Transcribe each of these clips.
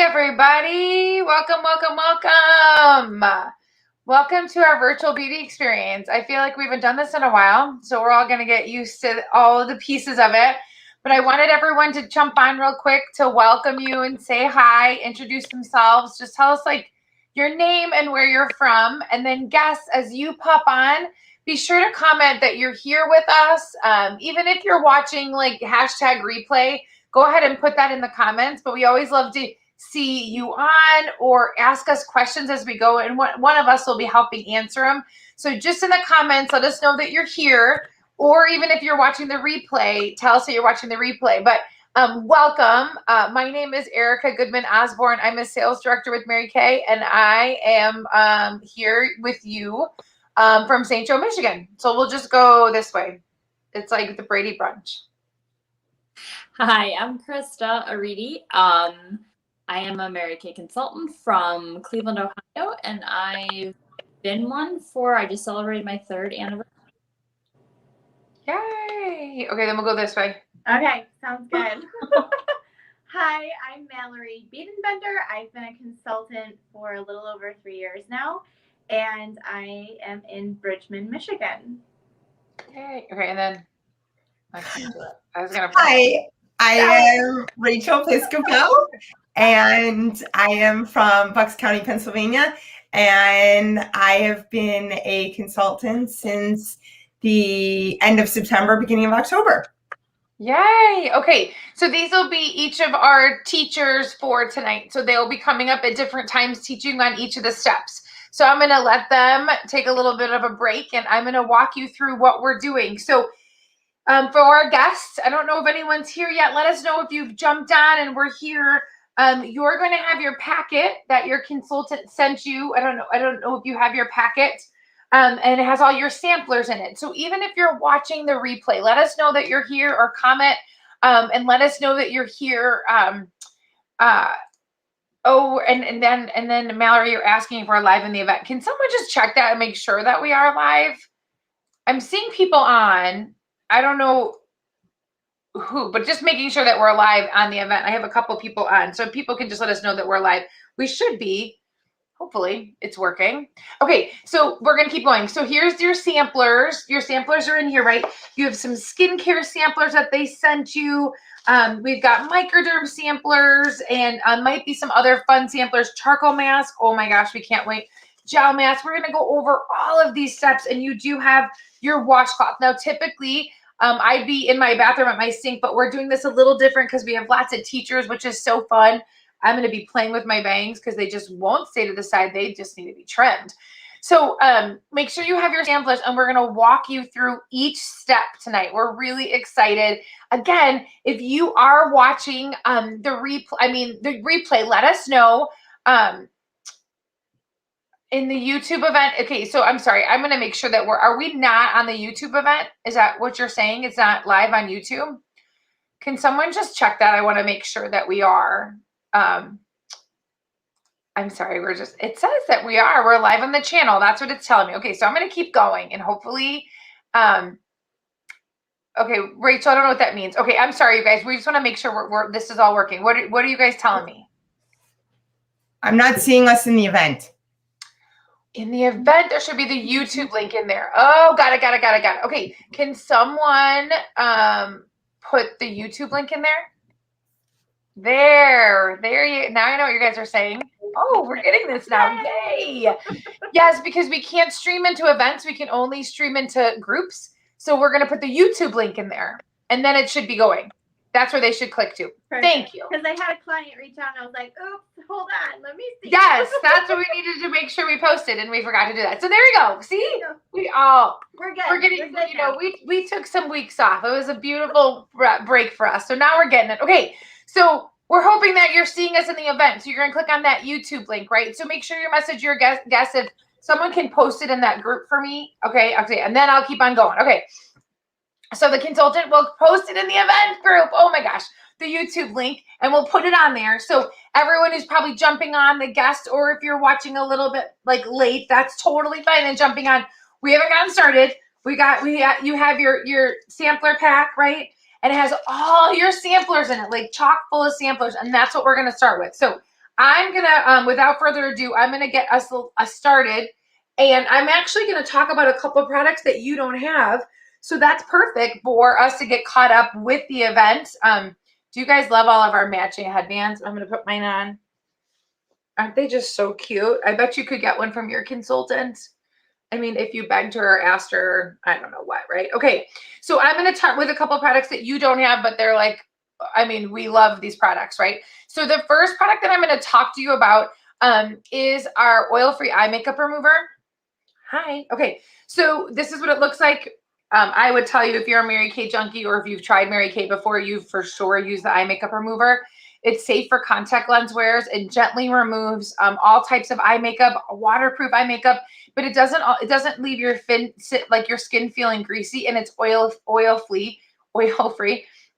everybody. Welcome, welcome, welcome. Welcome to our virtual beauty experience. I feel like we haven't done this in a while, so we're all going to get used to all of the pieces of it. But I wanted everyone to jump on real quick to welcome you and say hi, introduce themselves. Just tell us like your name and where you're from. And then guests, as you pop on, be sure to comment that you're here with us. Even if you're watching like hashtag replay, go ahead and put that in the comments. But we always love to see you on or ask us questions as we go, and one of us will be helping answer them. So just in the comments, let us know that you're here, or even if you're watching the replay, tell us that you're watching the replay. But welcome. My name is Erica Goodman Osborne. I'm a sales director with Mary Kay, and I am here with you from St. Joe, Michigan. So we'll just go this way. It's like the Brady Brunch. Hi, I'm Krista Aridi. I am a Mary Kay consultant from Cleveland, Ohio, and I've been one I just celebrated my 3rd anniversary. Yay! Okay, then we'll go this way. Okay, sounds good. Hi, I'm Mallory Biedenbender. I've been a consultant for a little over 3 years now, and I am in Bridgman, Michigan. Yay! Okay, and then I was gonna. Hi, I am Rachel Piscopo, and I am from Bucks County, Pennsylvania, and I have been a consultant since the end of September, beginning of October. Yay! Okay, so these will be each of our teachers for tonight. So they'll be coming up at different times teaching on each of the steps. So I'm going to let them take a little bit of a break, and I'm going to walk you through what we're doing. So for our guests, I don't know if anyone's here yet. Let us know if you've jumped on and we're here. You're going to have your packet that your consultant sent you. I don't know if you have your packet, and it has all your samplers in it. So even if you're watching the replay, let us know that you're here, or comment and let us know that you're here. And then Mallory, you're asking if we're live in the event. Can someone just check that and make sure that we are live? I'm seeing people on. I don't know who, but just making sure that we're live on the event. I have a couple people on, so people can just let us know that we're live. We should be. Hopefully it's working. Okay, so we're going to keep going. So here's your samplers. Your samplers are in here, right? You have some skincare samplers that they sent you. We've got microderm samplers, and might be some other fun samplers. Charcoal mask. Oh my gosh, we can't wait. Gel mask. We're going to go over all of these steps, and you do have your washcloth. Now, typically, I'd be in my bathroom at my sink, but we're doing this a little different because we have lots of teachers, which is so fun. I'm going to be playing with my bangs because they just won't stay to the side. They just need to be trimmed. So make sure you have your samplers, and we're going to walk you through each step tonight. We're really excited. Again, if you are watching the replay, let us know. In the YouTube event, okay, so I'm sorry, I'm going to make sure that are we not on the YouTube event? Is that what you're saying? It's not live on YouTube? Can someone just check that? I want to make sure that we are. I'm sorry, it says that we're live on the channel. That's what it's telling me. Okay, so I'm going to keep going, and hopefully, okay, Rachel, I don't know what that means. Okay, I'm sorry, you guys. We just want to make sure this is all working. What are you guys telling me? I'm not seeing us in the event. In the event, there should be the YouTube link in there. Oh, got it. Okay, can someone put the YouTube link in there? There you. Now I know what you guys are saying. Oh, we're getting this now. Yay! Yes, because we can't stream into events. We can only stream into groups. So we're going to put the YouTube link in there, and then it should be going. That's where they should click to. Perfect. Thank you. Because I had a client reach out, and I was like, oops, hold on. Let me see. Yes, that's what we needed to make sure we posted, and we forgot to do that. So there you go. See? We're good. We're getting, we took some weeks off. It was a beautiful break for us. So now we're getting it. Okay, so we're hoping that you're seeing us in the event. So you're going to click on that YouTube link, right? So make sure you message your guest if someone can post it in that group for me. Okay, and then I'll keep on going. Okay. So the consultant will post it in the event group. Oh my gosh, the YouTube link, and we'll put it on there. So everyone who's probably jumping on, the guest, or if you're watching a little bit like late, that's totally fine. And jumping on, we haven't gotten started. You have your sampler pack, right? And it has all your samplers in it, like chock full of samplers, and that's what we're going to start with. So I'm gonna, without further ado, I'm gonna get us started, and I'm actually gonna talk about a couple of products that you don't have. So that's perfect for us to get caught up with the event. Do you guys love all of our matching headbands? I'm gonna put mine on. Aren't they just so cute? I bet you could get one from your consultant. I mean, if you begged her or asked her, I don't know what, right? Okay, so I'm going to start with a couple products that you don't have, but they're like, I mean, we love these products, right? So the first product that I'm going to talk to you about is our oil-free eye makeup remover. Hi. Okay, so this is what it looks like. I would tell you if you're a Mary Kay junkie or if you've tried Mary Kay before, you for sure use the eye makeup remover. It's safe for contact lens wearers. It gently removes all types of eye makeup, waterproof eye makeup, but it doesn't leave your your skin feeling greasy, and it's oil free.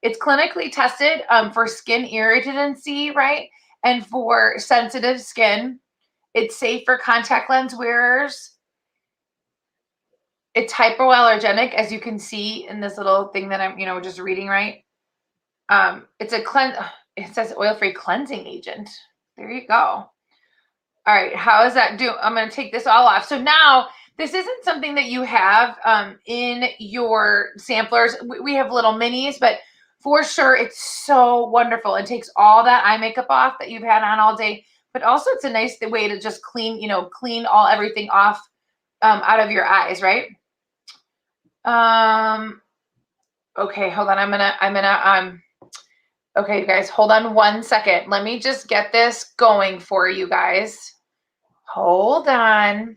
It's clinically tested for skin irritancy, right? And for sensitive skin. It's safe for contact lens wearers. It's hypoallergenic, as you can see in this little thing that I'm, just reading, right? It's it says oil-free cleansing agent. There you go. All right, how does that do? I'm going to take this all off. So now this isn't something that you have in your samplers. We have little minis, but for sure it's so wonderful. It takes all that eye makeup off that you've had on all day, but also it's a nice way to just clean everything off out of your eyes, right? Okay, hold on. Okay, you guys, hold on 1 second. Let me just get this going for you guys. Hold on.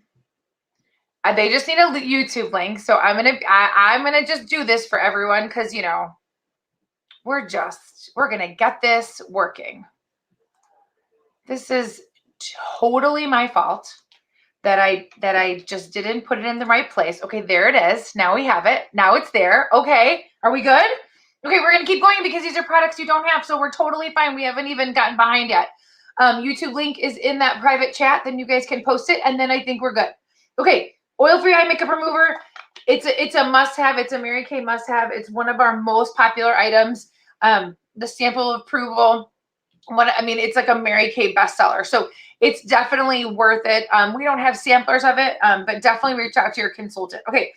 They just need a YouTube link, so I'm gonna just do this for everyone because we're gonna get this working. This is totally my fault that I just didn't put it in the right place. Okay, there it is. Now we have it. Now it's there. Okay, are we good? Okay, we're going to keep going because these are products you don't have, so we're totally fine. We haven't even gotten behind yet. YouTube link is in that private chat. Then you guys can post it, and then I think we're good. Okay, oil-free eye makeup remover. It's a must-have. It's a Mary Kay must-have. It's one of our most popular items. The sample of approval. It's like a Mary Kay bestseller. So it's definitely worth it. We don't have samplers of it, but definitely reach out to your consultant. Okay.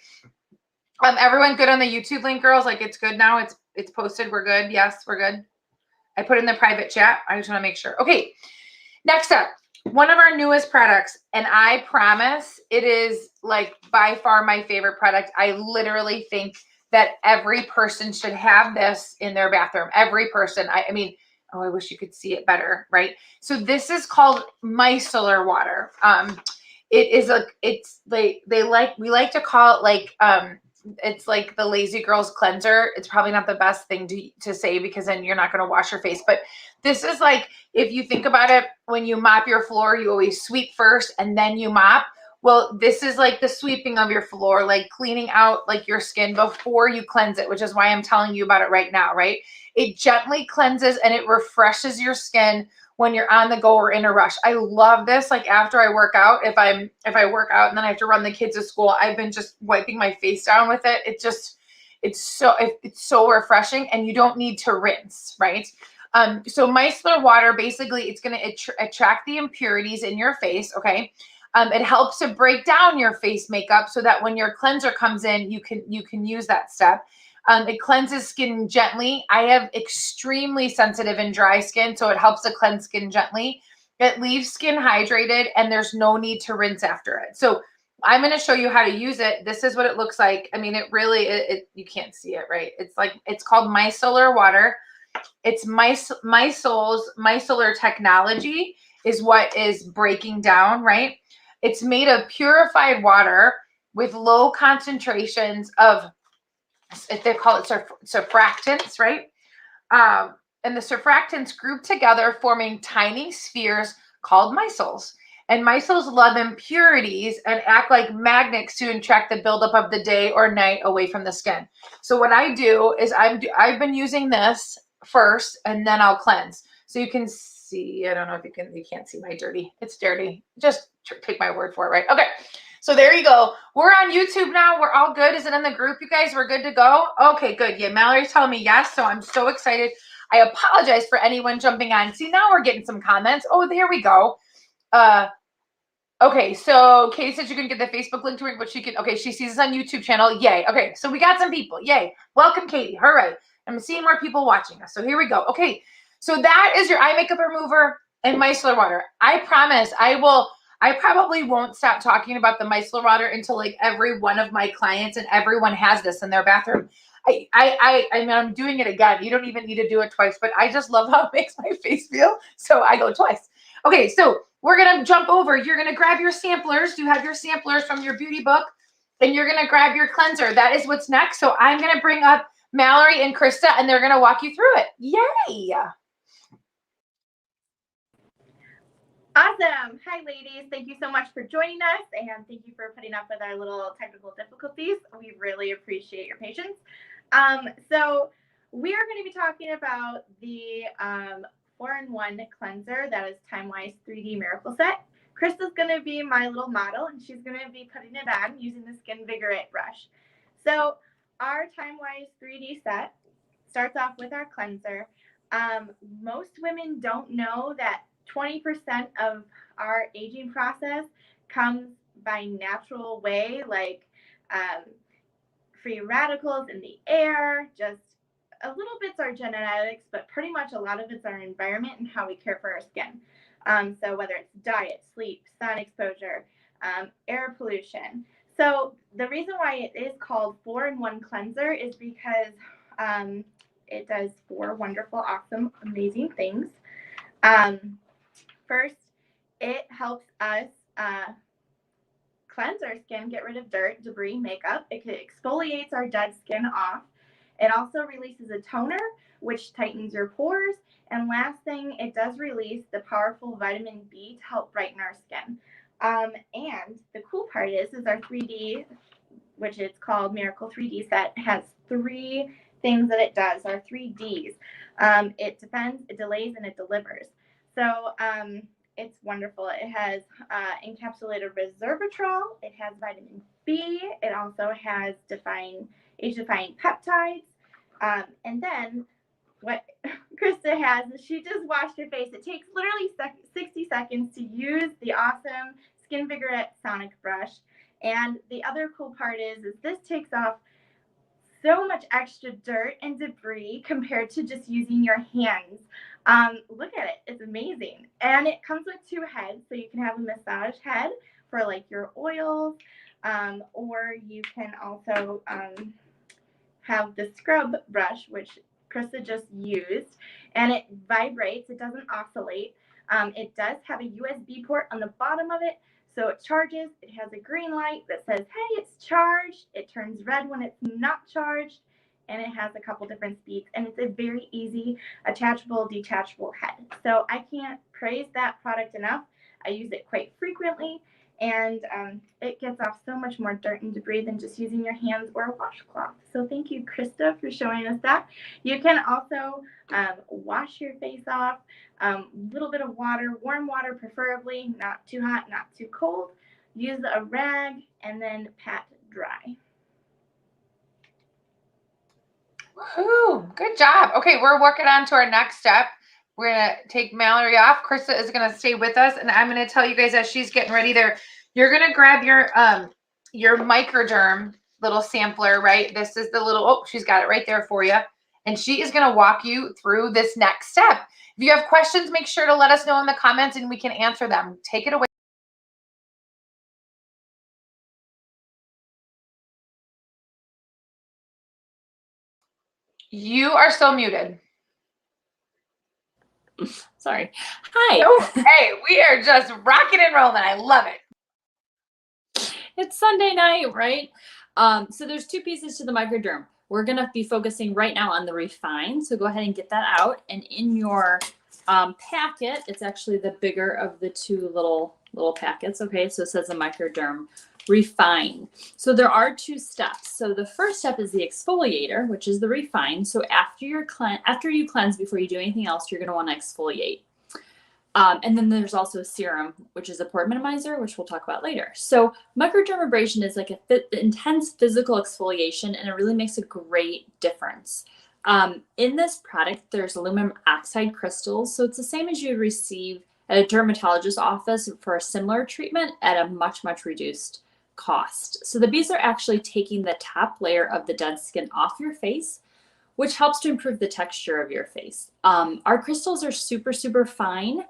Everyone good on the YouTube link, girls? Like it's good now. It's posted. We're good. Yes, we're good. I put it in the private chat. I just want to make sure. Okay. Next up, one of our newest products, and I promise it is like by far my favorite product. I literally think that every person should have this in their bathroom. Every person. I wish you could see it better, right? So this is called micellar water. We like to call it it's like the Lazy Girls cleanser. It's probably not the best thing to say because then you're not going to wash your face. But this is like, if you think about it, when you mop your floor, you always sweep first and then you mop. Well, this is like the sweeping of your floor, like cleaning out like your skin before you cleanse it, which is why I'm telling you about it right now, right? It gently cleanses and it refreshes your skin when you're on the go or in a rush. I love this. Like after I work out, if I work out and then I have to run the kids to school, I've been just wiping my face down with it. It's so refreshing, and you don't need to rinse, right? So micellar water, basically, it's going to attract the impurities in your face. Okay. It helps to break down your face makeup so that when your cleanser comes in, you can use that step. It cleanses skin gently. I have extremely sensitive and dry skin, so it helps to cleanse skin gently. It leaves skin hydrated, and there's no need to rinse after it. So I'm going to show you how to use it. This is what it looks like. I mean, you can't see it, right? It's called micellar water. It's micellar technology is what is breaking down, right? It's made of purified water with low concentrations of, they call it surfactants, right? And the surfactants group together, forming tiny spheres called micelles. And micelles love impurities and act like magnets to attract the buildup of the day or night away from the skin. So what I do is I've been using this first, and then I'll cleanse. So you can see, I don't know if you can't see my dirty. It's dirty. Just take my word for it, right? Okay. So there you go. We're on YouTube now. We're all good. Is it in the group, you guys? We're good to go? Okay, good. Yeah, Mallory's telling me yes, so I'm so excited. I apologize for anyone jumping on. See, now we're getting some comments. Oh, there we go. Okay, so Katie said you can get the Facebook link to her, but she can. Okay, she sees us on YouTube channel. Yay. Okay, so we got some people. Yay. Welcome, Katie. Hooray. I'm seeing more people watching us. So here we go. Okay, so that is your eye makeup remover and micellar water. I promise I probably won't stop talking about the micellar water until like every one of my clients and everyone has this in their bathroom. I mean, I'm doing it again. You don't even need to do it twice, but I just love how it makes my face feel. So I go twice. Okay, so we're going to jump over. You're going to grab your samplers. You have your samplers from your beauty book, and you're going to grab your cleanser. That is what's next. So I'm going to bring up Mallory and Krista, and they're going to walk you through it. Yay! Awesome. Hi, ladies. Thank you so much for joining us, and thank you for putting up with our little technical difficulties. We really appreciate your patience. So we are going to be talking about the 4-in-1 cleanser that is TimeWise 3D Miracle Set. Krista's going to be my little model, and she's going to be putting it on using the Skinvigorate brush. So our TimeWise 3D set starts off with our cleanser. Most women don't know that 20% of our aging process comes by natural way, like free radicals in the air, just a little bit's our genetics, but pretty much a lot of it's our environment and how we care for our skin. So whether it's diet, sleep, sun exposure, air pollution. So the reason why it is called 4-in-1 cleanser is because it does 4 wonderful, awesome, amazing things. First, it helps us cleanse our skin, get rid of dirt, debris, makeup. It exfoliates our dead skin off. It also releases a toner, which tightens your pores. And last thing, it does release the powerful vitamin B to help brighten our skin. And the cool part is our 3D, which is called Miracle 3D set, has 3 things that it does, our 3 Ds. It defends, it delays, and it delivers. So it's wonderful. It has encapsulated resveratrol. It has vitamin B. It also has age-defying peptides. And then what Krista has is she just washed her face. It takes literally 60 seconds to use the awesome Skinvigorate Sonic brush. And the other cool part is this takes off so much extra dirt and debris compared to just using your hands. Look at it. It's amazing. And it comes with 2 heads, so you can have a massage head for like your oils, or you can also have the scrub brush, which Krista just used, and it vibrates. It doesn't oscillate. It does have a USB port on the bottom of it, so it charges. It has a green light that says, hey, it's charged. It turns red when it's not charged, and it has a couple different speeds, and it's a very easy attachable, detachable head. So I can't praise that product enough. I use it quite frequently, and it gets off so much more dirt and debris than just using your hands or a washcloth. So thank you, Krista, for showing us that. You can also wash your face off, a little bit of water, warm water preferably, not too hot, not too cold. Use a rag and then pat dry. Woohoo! Good job. Okay, we're working on to our next step. We're going to take Mallory off. Krista is going to stay with us, and I'm going to tell you guys as she's getting ready there, you're going to grab your Microderm little sampler, right? This is the little, oh, she's got it right there for you. And she is going to walk you through this next step. If you have questions, make sure to let us know in the comments and we can answer them. Take it away. You are still muted. Sorry. Hi. Oh, hey, we are just rocking and rolling. I love it. It's Sunday night, right? So there's 2 pieces to the Microderm. We're going to be focusing right now on the Refine. So go ahead and get that out. And in your packet, it's actually the bigger of the 2 little packets. Okay, so it says the Microderm Refine. So there are 2 steps. So the first step is the exfoliator, which is the Refine. So after you cleanse, before you do anything else, you're going to want to exfoliate. And then there's also a serum, which is a pore minimizer, which we'll talk about later. So microdermabrasion is like intense physical exfoliation, and it really makes a great difference. In this product, there's aluminum oxide crystals. So it's the same as you'd receive at a dermatologist's office for a similar treatment at a much, much reduced cost. So the beads are actually taking the top layer of the dead skin off your face, which helps to improve the texture of your face. Our crystals are super, super fine.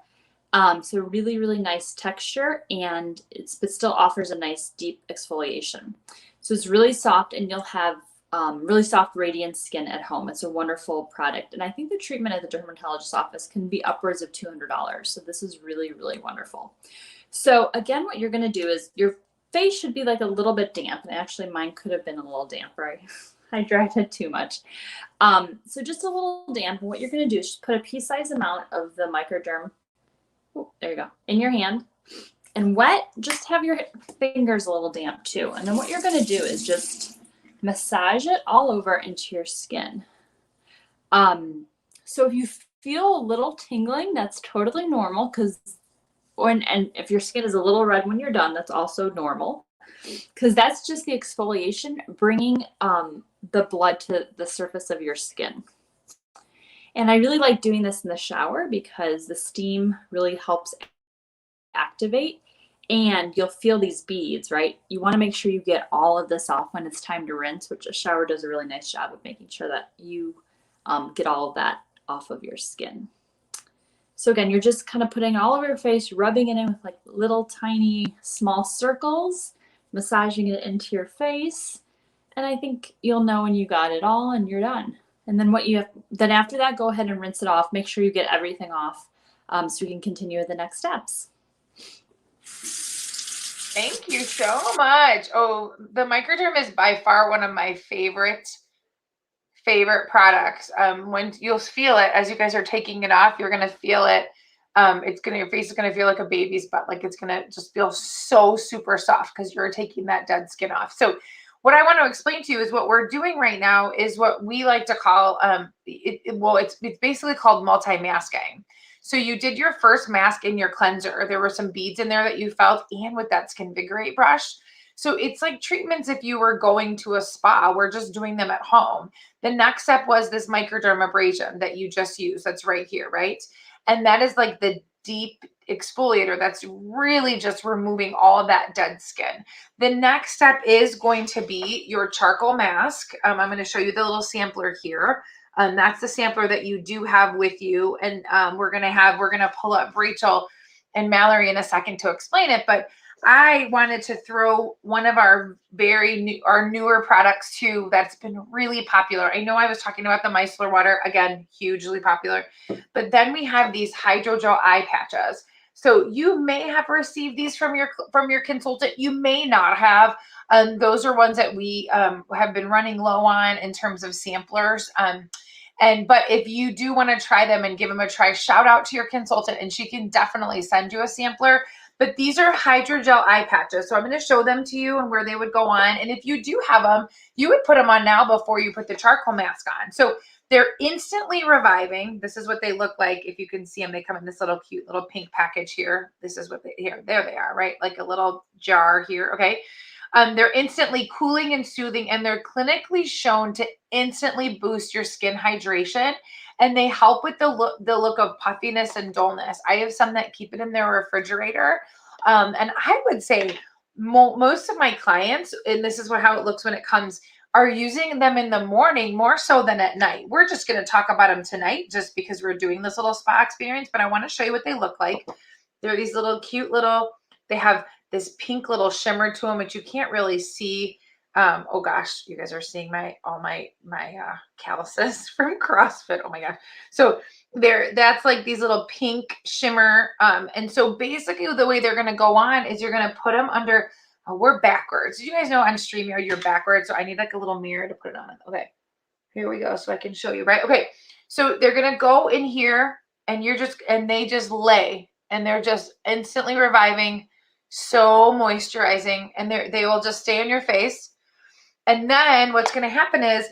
So really, really nice texture, and but still offers a nice deep exfoliation. So it's really soft, and you'll have really soft, radiant skin at home. It's a wonderful product. And I think the treatment at the dermatologist's office can be upwards of $200. So this is really, really wonderful. So again, what you're going to do is your face should be like a little bit damp. And actually mine could have been a little damp, right? I dried it too much. So just a little damp. And what you're going to do is just put a pea-sized amount of the Microderm, there you go, in your hand. And wet, just have your fingers a little damp too. And then what you're going to do is just massage it all over into your skin. So if you feel a little tingling, that's totally normal, and if your skin is a little red when you're done, that's also normal, because that's just the exfoliation bringing the blood to the surface of your skin. And I really like doing this in the shower because the steam really helps activate, and you'll feel these beads, right? You want to make sure you get all of this off when it's time to rinse, which a shower does a really nice job of making sure that you get all of that off of your skin. So again, you're just kind of putting it all over your face, rubbing it in with like little tiny small circles, massaging it into your face. And I think you'll know when you got it all and you're done. And then then after that, go ahead and rinse it off. Make sure you get everything off so we can continue with the next steps. Thank you so much. Oh, the Microderm is by far one of my favorite products. When you'll feel it as you guys are taking it off, you're gonna feel it. Your face is gonna feel like a baby's butt. Like it's gonna just feel so super soft because you're taking that dead skin off. So what I want to explain to you is what we're doing right now is what we like to call it's basically called multi-masking. So you did your first mask in your cleanser. There were some beads in there that you felt, and with that Skinvigorate brush. So it's like treatments if you were going to a spa. We're just doing them at home. The next step was this Microderm abrasion that you just used. That's right here, right? And that is like the deep exfoliator that's really just removing all of that dead skin. The next step is going to be your charcoal mask. I'm going to show you the little sampler here. That's the sampler that you do have with you. And we're going to pull up Rachel and Mallory in a second to explain it. But I wanted to throw one of our newer products too that's been really popular. I know I was talking about the micellar water, again, hugely popular. But then we have these hydrogel eye patches. So you may have received these from your consultant. You may not have. Those are ones that we have been running low on in terms of samplers. But if you do want to try them and give them a try, shout out to your consultant and she can definitely send you a sampler. But these are hydrogel eye patches. So I'm going to show them to you and where they would go on. And if you do have them, you would put them on now before you put the charcoal mask on. So they're instantly reviving. This is what they look like. If you can see them, they come in this little cute little pink package here. This is what there they are, right? Like a little jar here. Okay. They're instantly cooling and soothing, and they're clinically shown to instantly boost your skin hydration. And they help with the look of puffiness and dullness. I have some that keep it in their refrigerator. And I would say most of my clients, and this is how it looks when it comes, are using them in the morning more so than at night. We're just going to talk about them tonight just because we're doing this little spa experience, but I want to show you what they look like. They're these little cute they have this pink little shimmer to them, which you can't really see. Oh gosh, you guys are seeing all my calluses from CrossFit. Oh my gosh. So that's like these little pink shimmer. And so basically the way they're going to go on is you're going to put them under, we're backwards. Did you guys know on StreamYard you're backwards? So I need like a little mirror to put it on. Okay, here we go. So I can show you, right? Okay. So they're going to go in here and they just lay, and they're just instantly reviving, so moisturizing, and they will just stay on your face. And then what's going to happen is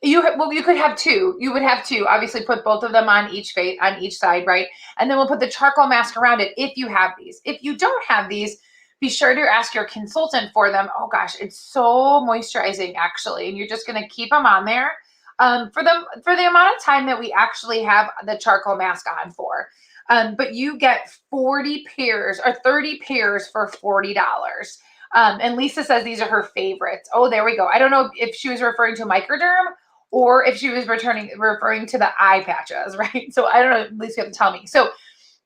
you could have two. You would have two. Obviously, put both of them on each side, right? And then we'll put the charcoal mask around it if you have these. If you don't have these, be sure to ask your consultant for them. Oh gosh, it's so moisturizing actually, and you're just going to keep them on there. for the amount of time that we actually have the charcoal mask on for. But you get 40 pairs or 30 pairs for $40. And Lisa says these are her favorites. Oh, there we go. I don't know if she was referring to Microderm or if she was referring to the eye patches, right? So I don't know. At least you have to tell me. So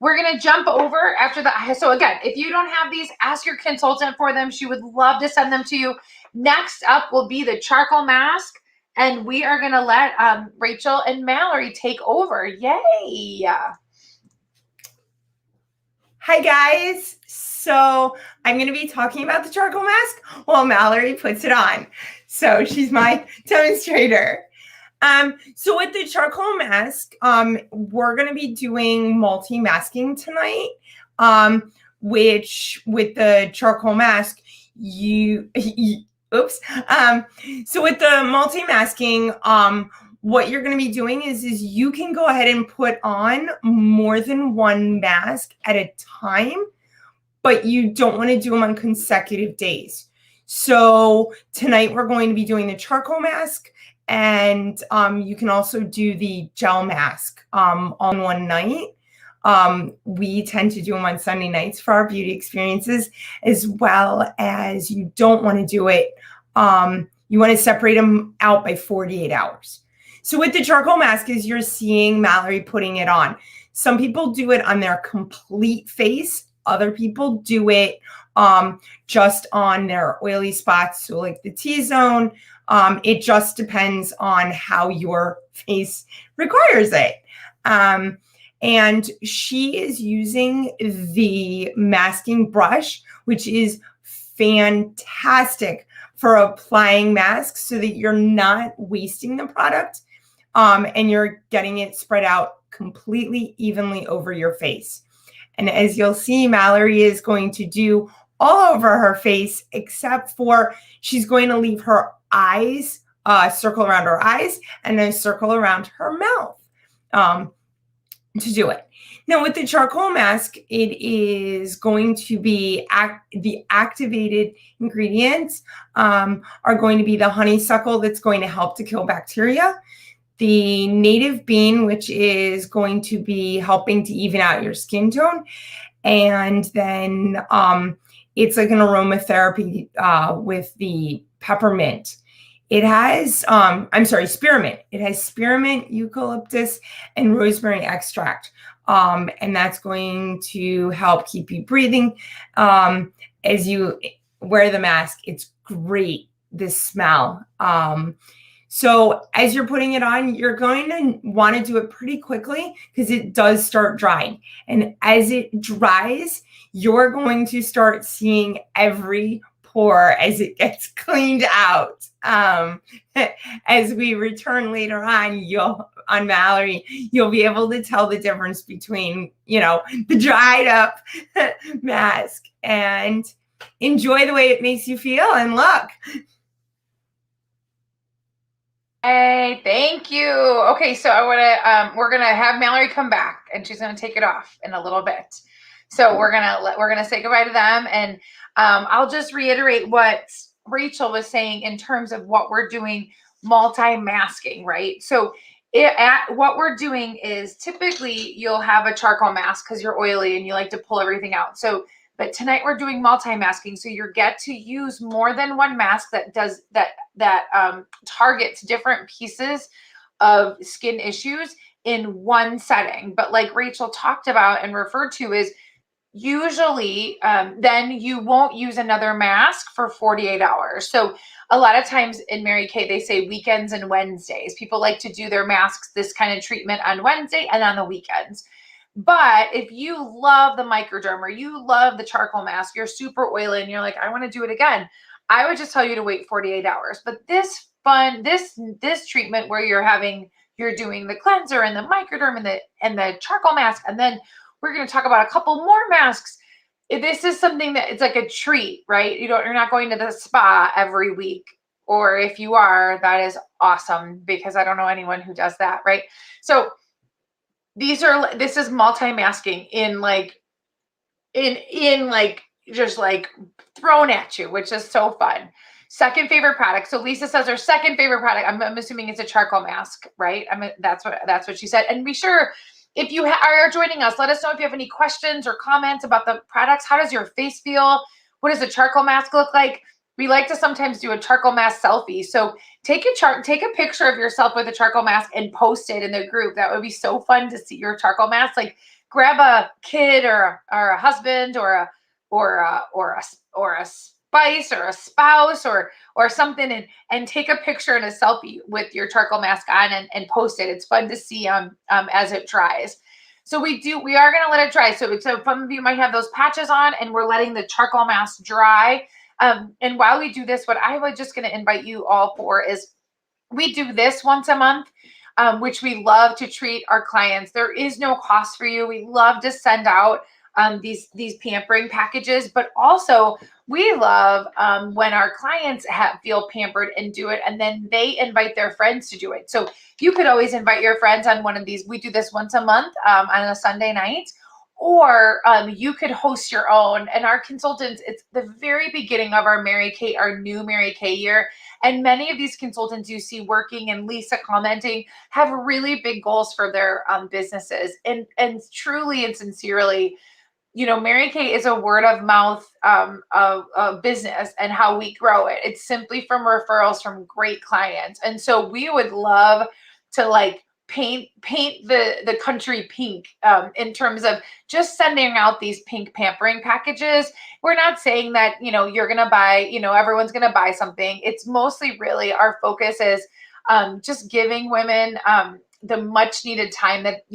we're going to jump over after that. So again, if you don't have these, ask your consultant for them. She would love to send them to you. Next up will be the charcoal mask. And we are going to let Rachel and Mallory take over. Yay. Hi, guys. So I'm going to be talking about the charcoal mask while Mallory puts it on. So she's my demonstrator. So with the charcoal mask, we're going to be doing multi-masking tonight, which with the charcoal mask, so with the multi-masking, what you're going to be doing is you can go ahead and put on more than one mask at a time, but you don't want to do them on consecutive days. So tonight we're going to be doing the charcoal mask, and you can also do the gel mask on one night. We tend to do them on Sunday nights for our beauty experiences, as well as you don't want to do it. You want to separate them out by 48 hours. So with the charcoal mask, as you're seeing Mallory putting it on, some people do it on their complete face. Other people do it just on their oily spots. So like the T-zone, it just depends on how your face requires it. And she is using the masking brush, which is fantastic for applying masks so that you're not wasting the product and you're getting it spread out completely evenly over your face. And as you'll see, Mallory is going to do all over her face, except for she's going to leave her eyes, circle around her eyes, and then circle around her mouth to do it. Now with the charcoal mask, it is going to be the activated ingredients are going to be the honeysuckle that's going to help to kill bacteria, the native bean, which is going to be helping to even out your skin tone, and then it's like an aromatherapy with the peppermint. It has, spearmint. It has spearmint, eucalyptus, and rosemary extract. And that's going to help keep you breathing as you wear the mask. It's great, this smell. So as you're putting it on, you're going to want to do it pretty quickly because it does start drying. And as it dries, you're going to start seeing every pore as it gets cleaned out. As we return later on, Mallory, you'll be able to tell the difference between, the dried up mask, and enjoy the way it makes you feel and look. Hey, thank you. Okay, so we're gonna have Mallory come back, and she's gonna take it off in a little bit. So we're gonna say goodbye to them, and I'll just reiterate what Rachel was saying in terms of what we're doing, multi-masking, right? So what we're doing is typically you'll have a charcoal mask because you're oily and you like to pull everything out. But tonight we're doing multi-masking, so you get to use more than one mask that targets different pieces of skin issues in one setting. But like Rachel talked about and referred to, is usually then you won't use another mask for 48 hours. So a lot of times in Mary Kay, they say weekends and Wednesdays. People like to do their masks, this kind of treatment, on Wednesday and on the weekends. But if you love the Microderm or you love the charcoal mask, you're super oily and you're like, I want to do it again, I would just tell you to wait 48 hours. But this treatment where you're doing the cleanser and the Microderm and the charcoal mask, and then we're going to talk about a couple more masks. This is something that it's like a treat, right? You're not going to the spa every week, or if you are, that is awesome, because I don't know anyone who does that, right? So this is multi-masking in just like thrown at you, which is so fun. Second favorite product. So Lisa says her second favorite product. I'm assuming it's a charcoal mask, right? That's what she said. And be sure, if you are joining us, let us know if you have any questions or comments about the products. How does your face feel? What does a charcoal mask look like? We like to sometimes do a charcoal mask selfie. So take a picture of yourself with a charcoal mask and post it in the group. That would be so fun to see your charcoal mask. Like grab a kid or a husband or a spice or a spouse or something and take a picture and a selfie with your charcoal mask on and post it. It's fun to see as it dries. So we are going to let it dry. So some of you might have those patches on and we're letting the charcoal mask dry. And while we do this, what I was just going to invite you all for is we do this once a month, which we love to treat our clients. There is no cost for you. We love to send out these pampering packages, but also we love when our clients feel pampered and do it, and then they invite their friends to do it. So you could always invite your friends on one of these. We do this once a month on a Sunday night, or you could host your own. And our consultants, it's the very beginning of our new Mary Kay year. And many of these consultants you see working, and Lisa commenting, have really big goals for their businesses. And truly and sincerely, Mary Kay is a word of mouth of business and how we grow it. It's simply from referrals from great clients. And so we would love to paint the country pink in terms of just sending out these pink pampering packages. We're not saying that, you're going to buy, everyone's going to buy something. It's mostly really our focus is just giving women the much needed time that,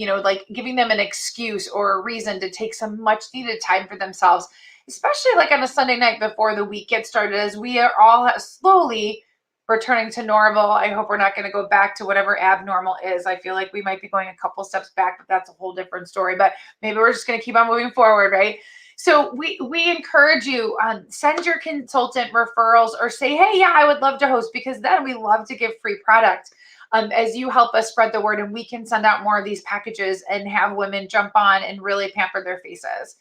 giving them an excuse or a reason to take some much needed time for themselves, especially on a Sunday night before the week gets started, as we are all slowly returning to normal. I hope we're not going to go back to whatever abnormal is. I feel like we might be going a couple steps back, but that's a whole different story. But maybe we're just going to keep on moving forward, right? So we encourage you, send your consultant referrals or say, hey, yeah, I would love to host, because then we love to give free product as you help us spread the word, and we can send out more of these packages and have women jump on and really pamper their faces.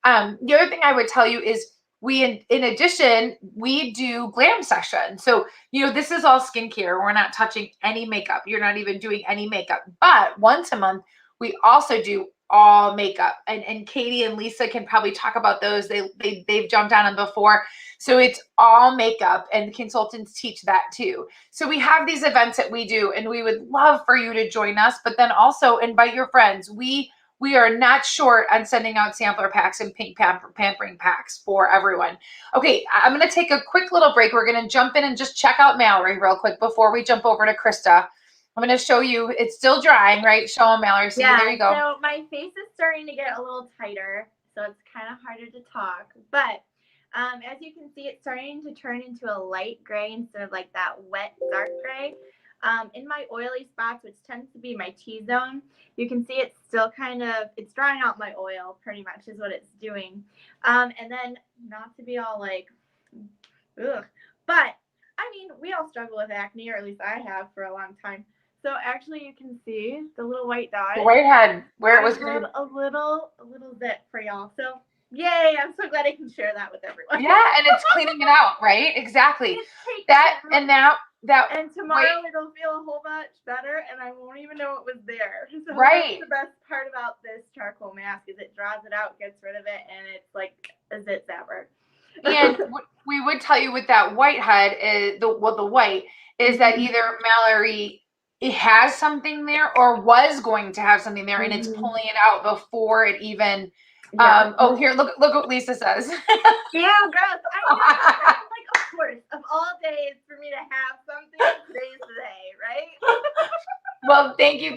The other thing I would tell you is in addition, we do glam session. So, this is all skincare. We're not touching any makeup. You're not even doing any makeup. But once a month, we also do all makeup. And Katie and Lisa can probably talk about those. They've jumped on them before. So it's all makeup, and consultants teach that too. So we have these events that we do, and we would love for you to join us, but then also invite your friends. We are not short on sending out sampler packs and pink pampering packs for everyone. Okay, I'm going to take a quick little break. We're going to jump in and just check out Mallory real quick before we jump over to Krista. I'm going to show you. It's still drying, right? Show them, Mallory. See, there you go. So my face is starting to get a little tighter, so it's kind of harder to talk. But as you can see, it's starting to turn into a light gray instead of that wet, dark gray. In my oily spots, which tends to be my T-zone, you can see it's still it's drying out my oil pretty much is what it's doing. And then not to be all ugh, but I mean, we all struggle with acne, or at least I have for a long time. So actually you can see the little white dot. The whitehead, where it was good. A little zit for y'all. So yay, I'm so glad I can share that with everyone. Yeah, and it's cleaning it out, right? Exactly. And tomorrow it'll feel a whole much better, and I won't even know it was there. So right. That's the best part about this charcoal mask is it draws it out, gets rid of it, and it's like a zit zapper. And we would tell you with that whitehead is the white is that either Mallory has something there or was going to have something there, and it's pulling it out before it even. Yeah. Oh, here, look what Lisa says. Yeah, gross. I know. Of course, of all days for me to have something, today's the day, right? Well, thank you.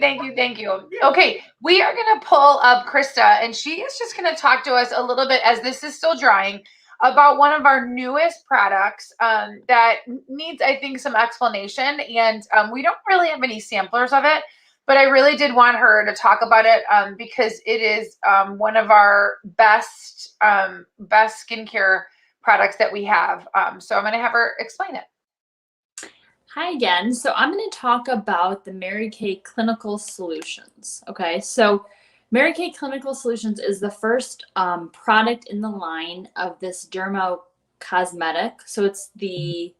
Okay, we are going to pull up Krista, and she is just going to talk to us a little bit, as this is still drying, about one of our newest products that needs, I think, some explanation. And we don't really have any samplers of it, but I really did want her to talk about it because it is one of our best skincare products that we have. So I'm going to have her explain it. Hi again. So I'm going to talk about the Mary Kay Clinical Solutions. Okay, so Mary Kay Clinical Solutions is the first product in the line of this dermo cosmetic. So it's the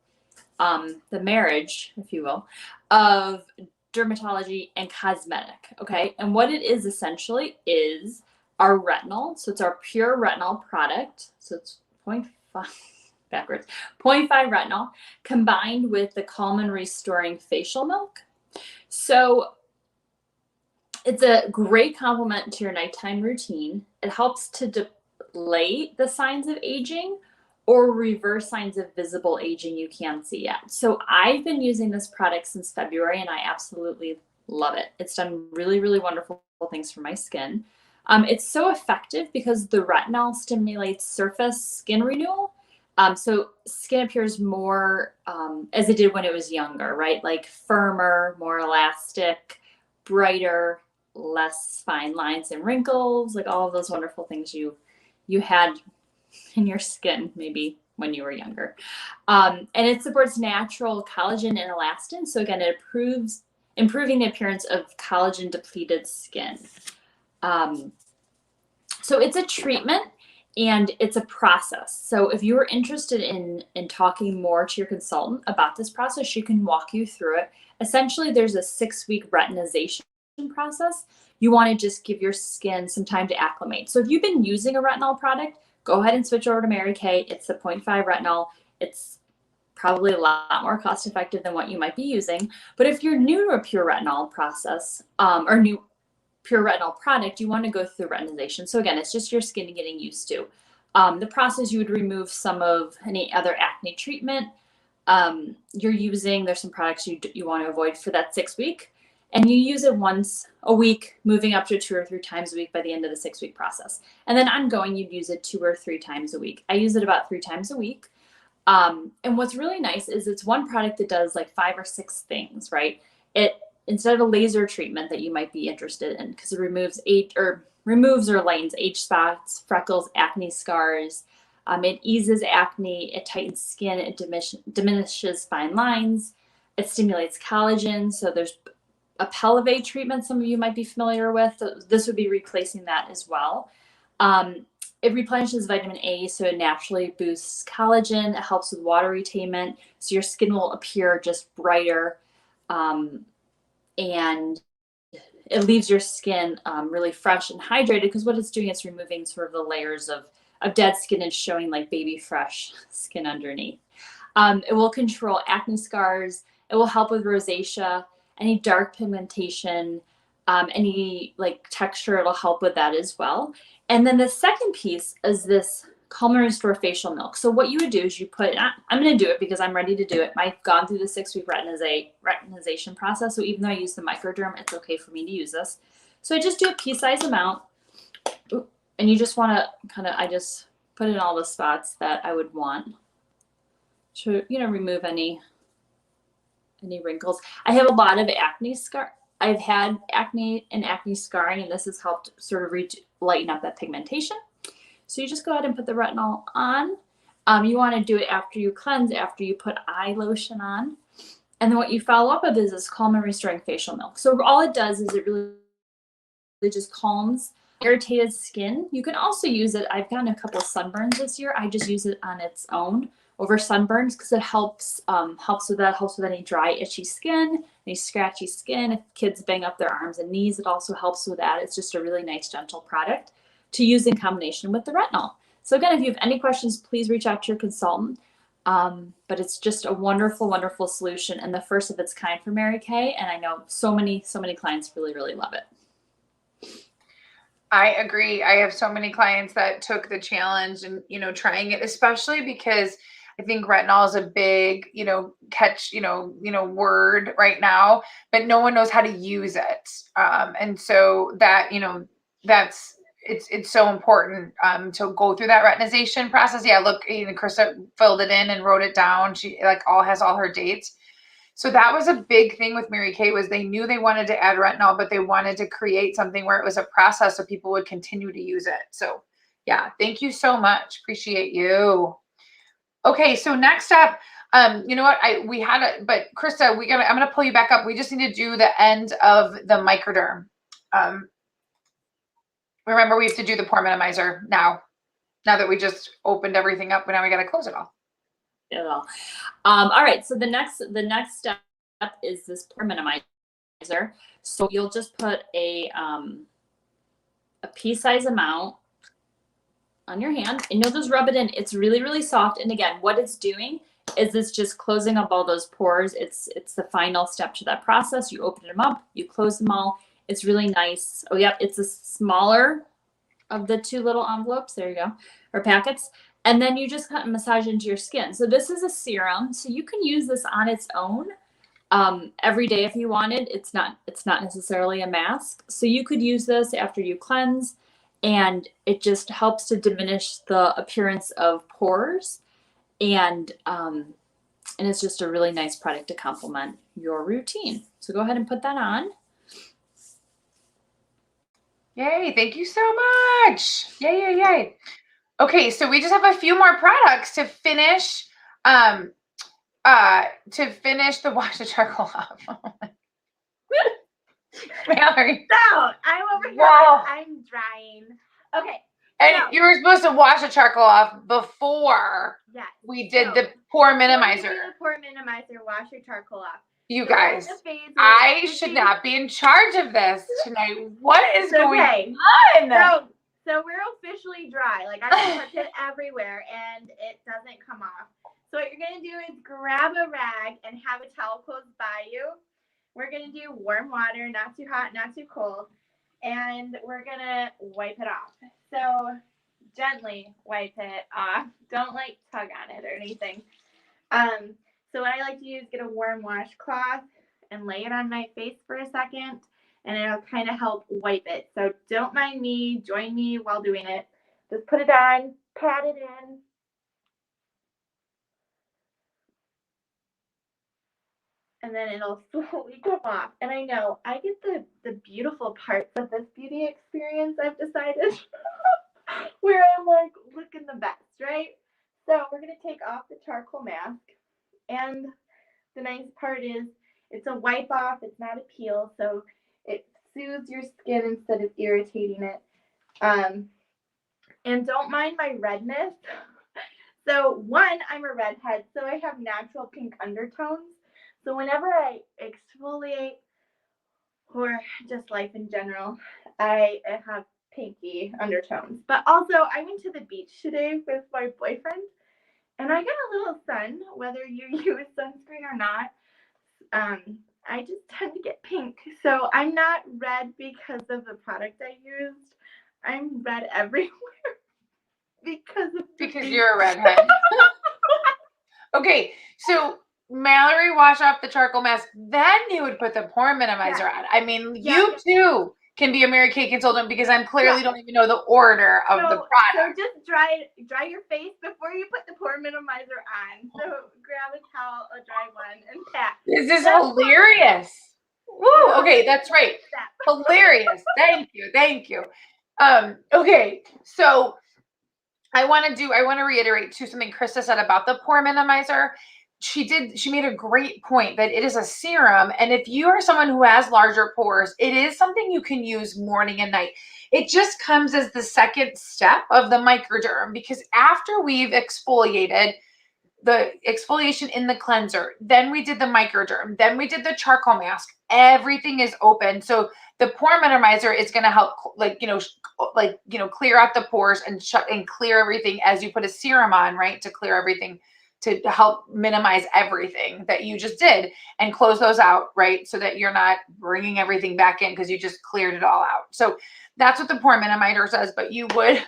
the marriage, if you will, of dermatology and cosmetic. Okay. And what it is essentially is our retinol. So it's our pure retinol product. So it's 0.5 backwards, 0.5 retinol combined with the calm and restoring facial milk. So it's a great complement to your nighttime routine. It helps to delay the signs of aging or reverse signs of visible aging you can't see yet. So I've been using this product since February and I absolutely love it. It's done really, really wonderful things for my skin. It's so effective because the retinol stimulates surface skin renewal. So skin appears more as it did when it was younger, right? Like firmer, more elastic, brighter, less fine lines and wrinkles, like all of those wonderful things you had in your skin maybe when you were younger. And it supports natural collagen and elastin. So again, it improving the appearance of collagen depleted skin. So it's a treatment and it's a process. So if you are interested in talking more to your consultant about this process, she can walk you through it. Essentially, there's a 6-week retinization process. You want to just give your skin some time to acclimate. So if you've been using a retinol product, go ahead and switch over to Mary Kay. It's the 0.5 retinol. It's probably a lot more cost effective than what you might be using. But if you're new to a pure retinol process or new pure retinol product, you want to go through retinization. So again, it's just your skin getting used to. The process, you would remove some of any other acne treatment you're using. There's some products you want to avoid for that 6-week. And you use it once a week, moving up to 2 or 3 times a week by the end of the 6-week process. And then ongoing, you'd use it 2 or 3 times a week. I use it about 3 times a week. And what's really nice is it's one product that does like 5 or 6 things, right? It, instead of a laser treatment that you might be interested in, because it removes or lightens age spots, freckles, acne scars. It eases acne, it tightens skin, it diminishes fine lines, it stimulates collagen. So there's a Pelivate treatment some of you might be familiar with. This would be replacing that as well. It replenishes vitamin A, so it naturally boosts collagen. It helps with water retainment, so your skin will appear just brighter. And it leaves your skin really fresh and hydrated, because what it's doing is removing sort of the layers of dead skin and showing like baby fresh skin underneath. It will control acne scars. It will help with rosacea, any dark pigmentation, any like texture. It'll help with that as well. And then the second piece is this Calm and Restore Facial Milk. So what you would do is you put, I'm going to do it because I'm ready to do it. I've gone through the 6-week retinization process. So even though I use the Microderm, it's okay for me to use this. So I just do a pea-sized amount. And you just want to I just put in all the spots that I would want to, remove any wrinkles. I have a lot of acne scar. I've had acne and acne scarring, and this has helped sort of lighten up that pigmentation. So you just go ahead and put the retinol on. You want to do it after you cleanse, after you put eye lotion on. And then what you follow up with is this Calm and Restoring Facial Milk. So all it does is it really just calms irritated skin. You can also use it. I've gotten a couple of sunburns this year. I just use it on its own over sunburns because it helps with that, helps with any dry, itchy skin, any scratchy skin. If kids bang up their arms and knees, it also helps with that. It's just a really nice, gentle product to use in combination with the retinol. So again, if you have any questions, please reach out to your consultant. But it's just a wonderful, wonderful solution and the first of its kind for Mary Kay. And I know so many clients really, really love it. I agree. I have so many clients that took the challenge and, trying it, especially because I think retinol is a big, catch, word right now, but no one knows how to use it. And so that, it's so important to go through that retinization process. Yeah, look, Krista filled it in and wrote it down. She has all her dates. So that was a big thing with Mary Kay, was they knew they wanted to add retinol, but they wanted to create something where it was a process so people would continue to use it. So yeah, thank you so much. Appreciate you. Okay, so next up, you know what? But Krista, I'm gonna pull you back up. We just need to do the end of the Microderm. Remember, we have to do the pore minimizer now that we just opened everything up, but now we got to close it all. at all. All right, so the next step is this pore minimizer. So you'll just put a pea-size amount on your hand, and you'll just rub it in. It's really, really soft. And again, what it's doing is it's just closing up all those pores. It's the final step to that process. You open them up, you close them all. It's really nice. Oh, yeah, it's a smaller of the two little envelopes. There you go, or packets. And then you just kind of massage into your skin. So this is a serum, so you can use this on its own every day if you wanted. It's not necessarily a mask. So you could use this after you cleanse, and it just helps to diminish the appearance of pores. And it's just a really nice product to complement your routine. So go ahead and put that on. Yay, thank you so much. Yay, yay, yay. Okay, so we just have a few more products to finish the wash the charcoal off. Mallory. So I'm over here. Wow. I'm drying. Okay. And so, you were supposed to wash the charcoal off before yes. we did So, the pore before you minimizer. do the pore minimizer, wash your charcoal off. You So guys, we're in the phase where I this should is- not be in charge of this tonight. What is going Okay. on? So we're officially dry. Like I can touch it everywhere and it doesn't come off. So what you're gonna do is grab a rag and have a towel close by you. We're gonna do warm water, not too hot, not too cold, and we're gonna wipe it off. So gently wipe it off. Don't like tug on it or anything. So what I like to do is get a warm washcloth and lay it on my face for a second, and it'll kind of help wipe it. So don't mind me, join me while doing it. Just put it on, pat it in. And then it'll slowly come off. And I know I get the beautiful parts of this beauty experience, I've decided, where I'm like looking the best, right? So we're gonna take off the charcoal mask. And the nice part is it's a wipe off, it's not a peel, so it soothes your skin instead of irritating it. And don't mind my redness. So one, I'm a redhead, so I have natural pink undertones. So whenever I exfoliate or just life in general, I have pinky undertones. But also I went to the beach today with my boyfriend and I got a little sun, whether you use sunscreen or not. I just tend to get pink. So I'm not red because of the product I used. I'm red everywhere because you're a redhead. Okay, so Mallory washed off the charcoal mask, then you would put the pore minimizer on. I mean, you too can be a Mary Kay consultant because I'm clearly don't even know the order of the product. So just dry your face before you put the pore minimizer on. So grab a towel, a dry one, and pat. This is hilarious. Woo, okay, that's right. Hilarious. Thank you. Okay, so I want to reiterate too something Krista said about the pore minimizer. She made a great point that it is a serum. And if you are someone who has larger pores, it is something you can use morning and night. It just comes as the second step of the microderm, because after we've exfoliated, the exfoliation in the cleanser, then we did the microderm, then we did the charcoal mask, everything is open. So the pore minimizer is going to help clear out the pores and clear everything as you put a serum on, right? To clear everything, to help minimize everything that you just did and close those out, right? So that you're not bringing everything back in because you just cleared it all out. So that's what the pore minimizer says, but you would,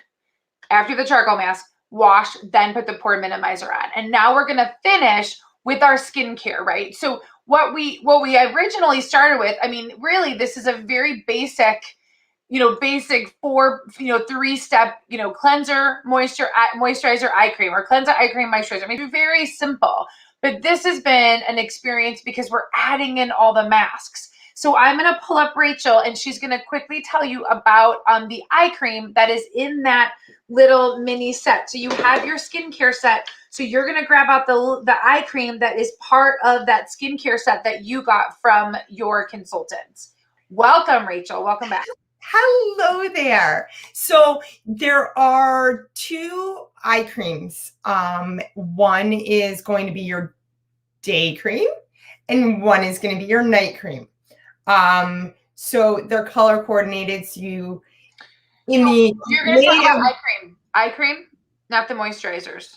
after the charcoal mask, wash, then put the pore minimizer on. And now we're going to finish with our skincare, right? So what we originally started with, I mean, really, this is a very basic 3-step, cleanser, moisturizer, eye cream, or cleanser, eye cream, moisturizer. I mean, very simple, but this has been an experience because we're adding in all the masks. So I'm going to pull up Rachel and she's going to quickly tell you about the eye cream that is in that little mini set. So you have your skincare set. So you're going to grab out the eye cream that is part of that skincare set that you got from your consultants. Welcome, Rachel. Welcome back. Hello there. So there are two eye creams. One is going to be your day cream, and one is going to be your night cream. So they're color coordinated. So you're going to talk about eye cream, not the moisturizers.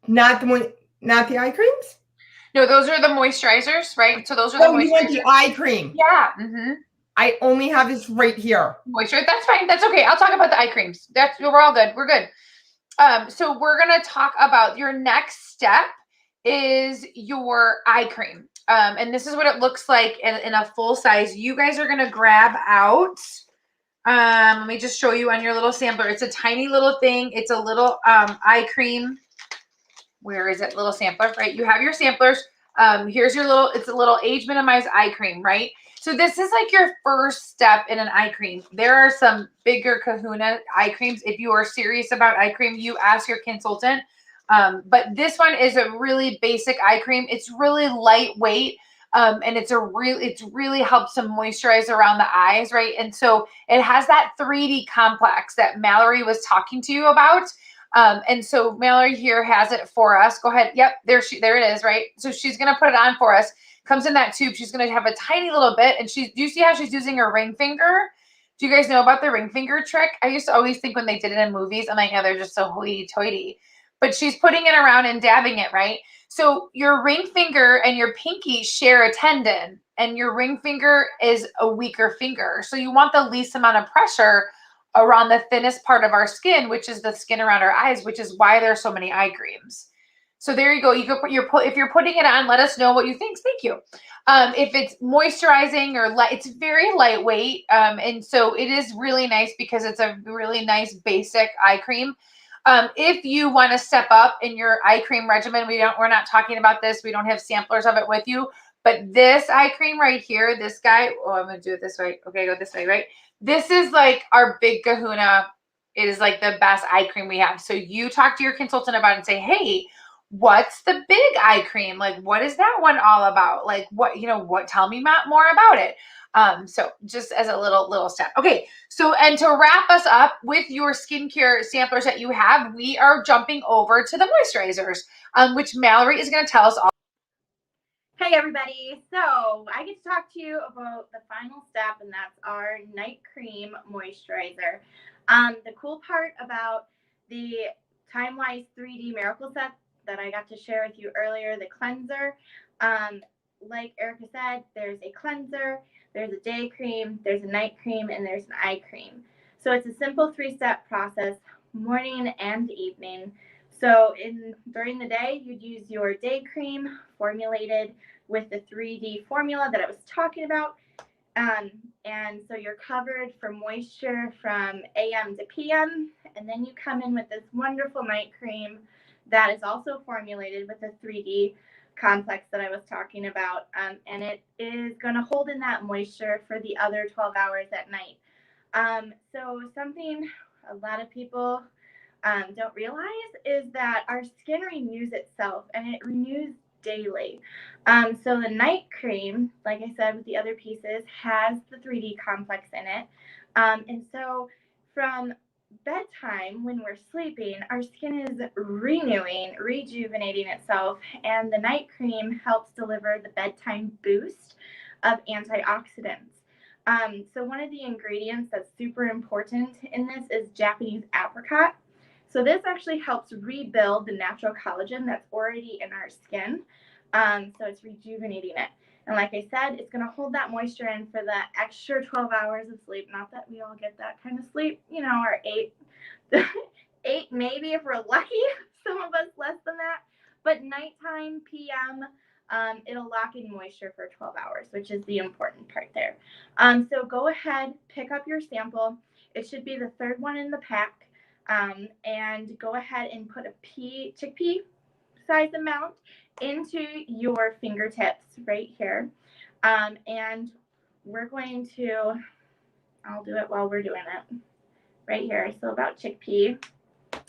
Not the eye creams. No, those are the moisturizers, right? So those are the moisturizers. You want the eye cream? Yeah. Mm-hmm. I only have this right here. Moisture. That's fine. That's okay. I'll talk about the eye creams. We're all good. We're good. So we're gonna talk about your next step is your eye cream. And this is what it looks like in a full size. You guys are gonna grab out. Let me just show you on your little sampler. It's a tiny little thing. It's a little eye cream. Where is it? Little sampler, right? You have your samplers. Here's your little, it's a little age minimized eye cream, right? So this is like your first step in an eye cream. There are some bigger kahuna eye creams. If you are serious about eye cream, you ask your consultant. But this one is a really basic eye cream. It's really lightweight. And it's really helps to moisturize around the eyes, right? And so it has that 3D complex that Mallory was talking to you about. And so Mallory here has it for us. Go ahead. Yep, there it is, right? So she's gonna put it on for us. Comes in that tube. She's gonna have a tiny little bit, and do you see how she's using her ring finger? Do you guys know about the ring finger trick? I used to always think when they did it in movies, I'm like, oh, they're just so hoity-toity. But she's putting it around and dabbing it, right? So your ring finger and your pinky share a tendon, and your ring finger is a weaker finger. So you want the least amount of pressure around the thinnest part of our skin, which is the skin around our eyes, which is why there's so many eye creams. So there you go. You can if you're putting it on, let us know what you think. Thank you. If it's moisturizing or it's very lightweight. And so it is really nice because it's a really nice basic eye cream. If you want to step up in your eye cream regimen, we're not talking about this. We don't have samplers of it with you, but this eye cream right here, this guy, I'm going to do it this way. Okay, go this way, right? This is like our big kahuna. It is like the best eye cream we have. So you talk to your consultant about it and say, hey, what's the big eye cream? Like, what is that one all about? Like, tell me more about it. So just as a little step. Okay. So, and to wrap us up with your skincare samplers that you have, we are jumping over to the moisturizers, which Mallory is going to tell us all. Hey everybody, so I get to talk to you about the final step, and that's our night cream moisturizer. The cool part about the TimeWise 3D Miracle Set that I got to share with you earlier, the cleanser, like Erica said, there's a cleanser, there's a day cream, there's a night cream, and there's an eye cream. So it's a simple 3-step process, morning and evening. So during the day, you'd use your day cream formulated with the 3D formula that I was talking about. And so you're covered for moisture from AM to PM. And then you come in with this wonderful night cream that is also formulated with the 3D complex that I was talking about. And it is going to hold in that moisture for the other 12 hours at night. So something a lot of people don't realize is that our skin renews itself, and it renews daily. So the night cream, like I said with the other pieces, has the 3D complex in it. And so from bedtime, when we're sleeping, our skin is renewing, rejuvenating itself, and the night cream helps deliver the bedtime boost of antioxidants. So one of the ingredients that's super important in this is Japanese apricot. So this actually helps rebuild the natural collagen that's already in our skin. So it's rejuvenating it. And like I said, it's going to hold that moisture in for the extra 12 hours of sleep. Not that we all get that kind of sleep, or 8 maybe if we're lucky. Some of us less than that. But nighttime, PM, it'll lock in moisture for 12 hours, which is the important part there. So go ahead, pick up your sample. It should be the third one in the pack. And go ahead and put a chickpea size amount into your fingertips right here. And we're going to, I'll do it while we're doing it right here. So about chickpea.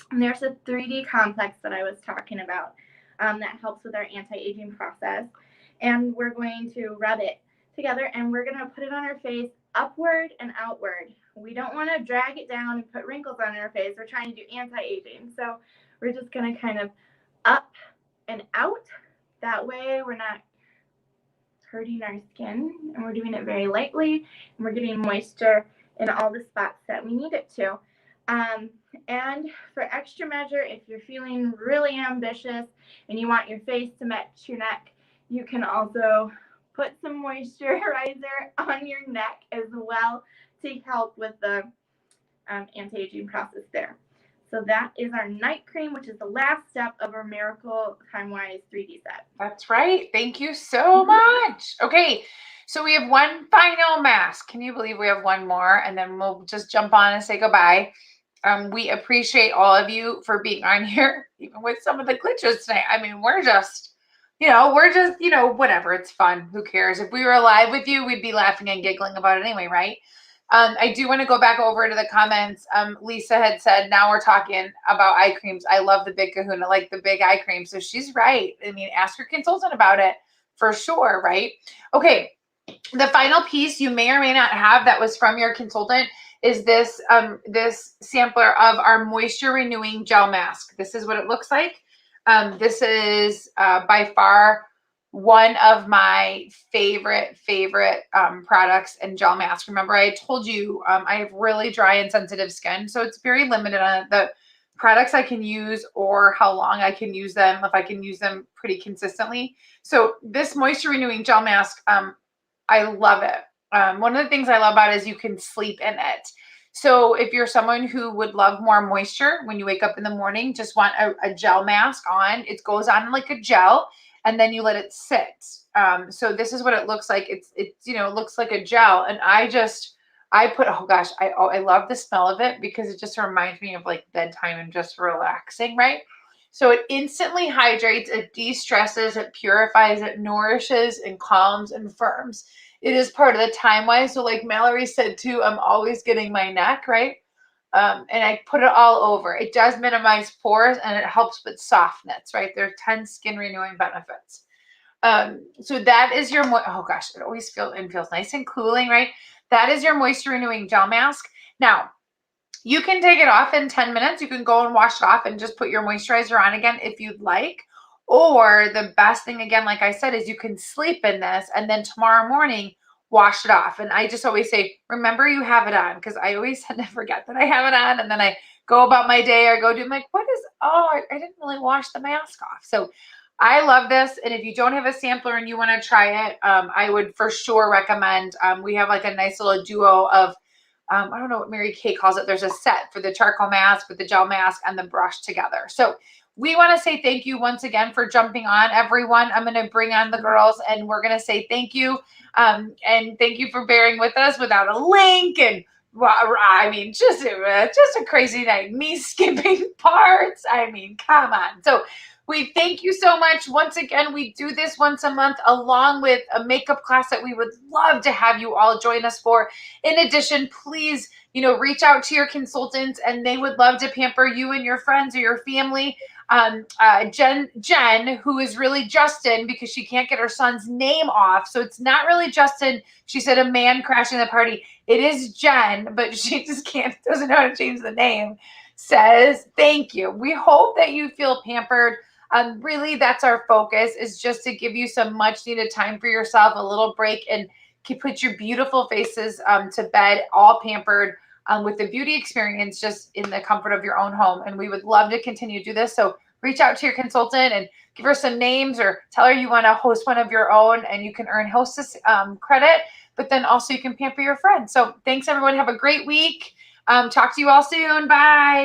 And there's a 3D complex that I was talking about that helps with our anti-aging process. And we're going to rub it together, and we're going to put it on our face upward and outward. We don't want to drag it down and put wrinkles on our face. We're trying to do anti-aging. So we're just going to kind of up and out. That way we're not hurting our skin, and we're doing it very lightly, and we're getting moisture in all the spots that we need it to. And for extra measure, if you're feeling really ambitious and you want your face to match your neck, you can also put some moisturizer on your neck as well to help with the anti-aging process there. So that is our night cream, which is the last step of our Miracle Time-Wise 3D set. That's right. Thank you so much. Okay, so we have one final mask. Can you believe we have one more? And then we'll just jump on and say goodbye. We appreciate all of you for being on here, even with some of the glitches tonight. I mean, we're just, whatever. It's fun. Who cares? If we were live with you, we'd be laughing and giggling about it anyway, right? I do want to go back over to the comments. Lisa had said, now we're talking about eye creams. I love the Big Kahuna, like the big eye cream. So she's right. I mean, ask your consultant about it for sure, right? Okay. The final piece you may or may not have that was from your consultant is this sampler of our moisture renewing gel mask. This is what it looks like. This is by far one of my favorite products and gel masks. Remember, I told you I have really dry and sensitive skin, so it's very limited on the products I can use or how long I can use them, if I can use them pretty consistently. So this moisture renewing gel mask, I love it. One of the things I love about it is you can sleep in it. So if you're someone who would love more moisture when you wake up in the morning, just want a gel mask on, it goes on like a gel, and then you let it sit. So this is what it looks like. It looks like a gel. And I love the smell of it because it just reminds me of like bedtime and just relaxing, right? So it instantly hydrates, it de-stresses, it purifies, it nourishes and calms and firms. It is part of the Time-Wise. So like Mallory said too, I'm always getting my neck, right? And I put it all over. It does minimize pores and it helps with softness, right? There are 10 skin renewing benefits. So that is your, oh gosh, it always feels nice and cooling, right? That is your moisture renewing gel mask. Now, you can take it off in 10 minutes. You can go and wash it off and just put your moisturizer on again if you'd like. Or the best thing, again, like I said, is you can sleep in this and then tomorrow morning wash it off. And I just always say, remember you have it on, because I always tend to forget that I have it on. And then I go about my day or I'm like, I didn't really wash the mask off. So I love this. And if you don't have a sampler and you want to try it, I would for sure recommend, we have like a nice little duo of, I don't know what Mary Kay calls it. There's a set for the charcoal mask with the gel mask and the brush together. So we want to say thank you once again for jumping on, everyone. I'm going to bring on the girls and we're going to say thank you. And thank you for bearing with us without a link. And I mean, just a crazy night. Me skipping parts. I mean, come on. So we thank you so much. Once again, we do this once a month along with a makeup class that we would love to have you all join us for. In addition, please, reach out to your consultants and they would love to pamper you and your friends or your family. Jen, who is really Justin because she can't get her son's name off. So it's not really Justin. She said a man crashing the party. It is Jen, but she just doesn't know how to change the name. Says, thank you. We hope that you feel pampered. Really, that's our focus, is just to give you some much needed time for yourself, a little break, and put your beautiful faces to bed, all pampered with the beauty experience just in the comfort of your own home. And we would love to continue to do this. So reach out to your consultant and give her some names or tell her you want to host one of your own and you can earn hostess credit, but then also you can pamper your friends. So thanks, everyone. Have a great week. Talk to you all soon. Bye.